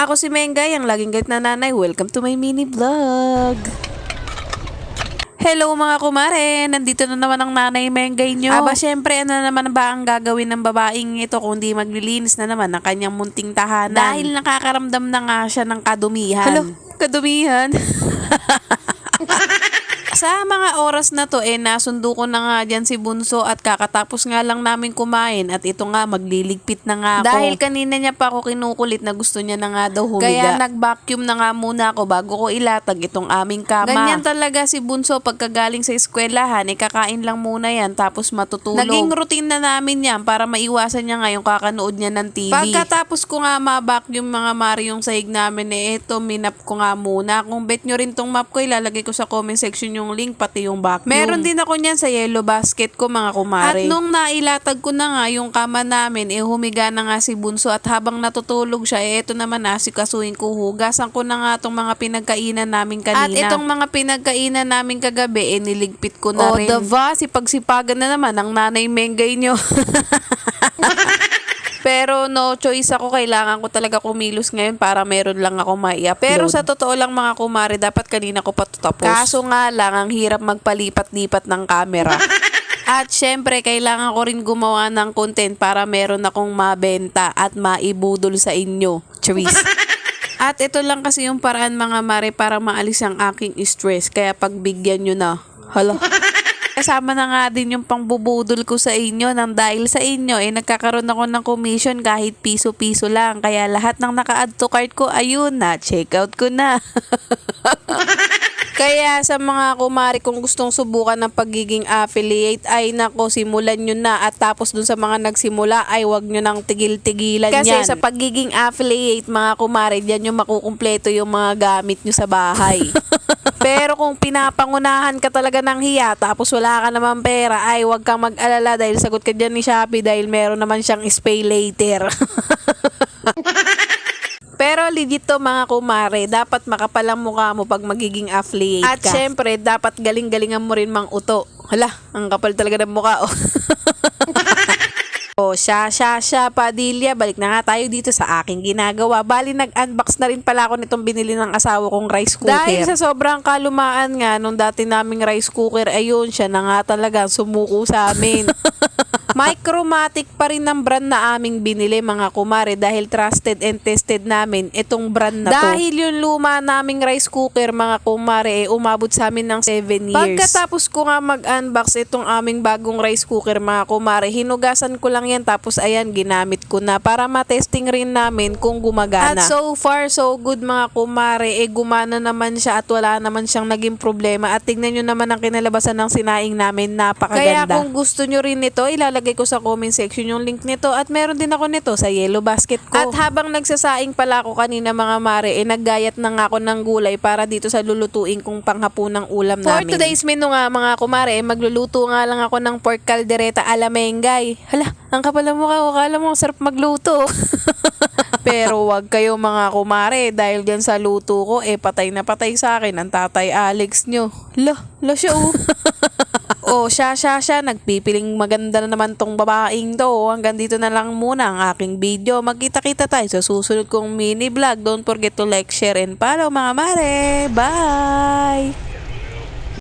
Ako si Mengay, ang laging galit na nanay. Welcome to my mini vlog. Hello mga kumare, nandito na naman ang nanay Mengay nyo. Syempre ano naman ba ang gagawin ng babaeng ito kundi maglilinis na naman ng kanyang munting tahanan. Dahil nakakaramdam na nga siya ng kadumihan. Hello, kadumihan? Sa mga oras na to nasundo ko na nga dyan si Bunso at kakatapos nga lang namin kumain at ito nga magliligpit na nga ako. Dahil kanina niya pa ako kinukulit na gusto niya na nga daw humiga. Kaya nag-vacuum na nga muna ako bago ko ilatag itong aming kama. Ganyan talaga si Bunso pagkagaling sa eskwelahan, kakain lang muna yan tapos matutulog. Naging routine na namin yan para maiwasan niya nga yung kakanood niya ng TV. Pagkatapos ko nga ma-vacuum mga mari yung sahig namin ito minap ko nga muna. Kung bet nyo rin tong map ko ilalagay ko sa comment section yung link pati yung vacuum. Meron din ako niyan sa yellow basket ko mga kumare. At nung nailatag ko na nga yung kama namin, humiga na nga si Bunso at habang natutulog siya, ito naman asikasuhin ko, hugasan ko na nga tong mga pinagkainan namin kanina. At itong mga pinagkainan namin kagabi, niligpit ko na rin. O diba, sipagsipagan na naman ang nanay Mengay nyo. Pero no choice ako, kailangan ko talaga kumilos ngayon para meron lang ako mai-upload. Pero sa totoo lang mga kumare, dapat kanina ko pa tapos. Kaso nga lang, ang hirap magpalipat-lipat ng camera. At syempre, kailangan ko rin gumawa ng content para meron akong mabenta at maibudol sa inyo. Charis. At ito lang kasi yung paraan mga mare para maalis ang aking stress. Kaya pagbigyan nyo na. Hala. Kasama na nga din yung pangbubudol ko sa inyo nang dahil sa inyo nagkakaroon ako ng commission kahit piso-piso lang. Kaya lahat ng naka-add to cart ko, ayun na, check out ko na. Kaya sa mga kumari kung gustong subukan ng pagiging affiliate ay nako, simulan nyo na. At tapos dun sa mga nagsimula ay wag nyo nang tigil-tigilan yan. Kasi sa pagiging affiliate mga kumari, dyan yung makukumpleto yung mga gamit nyo sa bahay. Pero kung pinapangunahan ka talaga ng hiya tapos wala ka naman pera, ay wag kang mag-alala dahil sagot ka dyan ni Shopee dahil meron naman siyang pay later. Pero legit to mga kumare, dapat makapal ang mukha mo pag magiging affiliate ka. At syempre, dapat galing-galingan mo rin mang uto. Hala, ang kapal talaga ng mukha oh. O siya Padilla, balik na nga tayo dito sa aking ginagawa. Bali nag-unbox na rin pala ako nitong binili ng asawa kong rice cooker. Dahil sa sobrang kalumaan nga nung dati naming rice cooker, ayun siya na nga talaga sumuko sa amin. Micromatic pa rin ng brand na aming binili mga kumare dahil trusted and tested namin itong brand na to. Dahil yung luma naming rice cooker mga kumare umabot sa amin ng 7 years. Pagkatapos ko nga mag-unbox itong aming bagong rice cooker mga kumare, hinugasan ko lang yan tapos ayan ginamit ko na para matesting rin namin kung gumagana. At so far so good mga kumare, gumana naman siya at wala naman siyang naging problema. At tignan nyo naman ang kinalabasan ng sinaing namin, napakaganda. Kaya kung gusto nyo rin nito, ilalagay ko sa comment section yung link nito at meron din ako nito sa yellow basket ko. At habang nagsasaing pala ako kanina mga mare, naggayat na nga ako ng gulay para dito sa lulutuin kong panghapunang ulam namin. For today's menu nga mga kumare, magluluto nga lang ako ng pork caldereta ala Mengay. Hala, ang kapal ng mukha ko, kala mo sarap magluto. Pero wag kayo mga kumare dahil dyan sa luto ko patay na patay sa akin ang tatay Alex nyo. La siya oh. Siya, nagpipiling maganda na naman tong babaeng to. Hanggang dito na lang muna ang aking video. Magkita-kita tayo sa susunod kong mini vlog. Don't forget to like, share, and follow mga mare. Bye!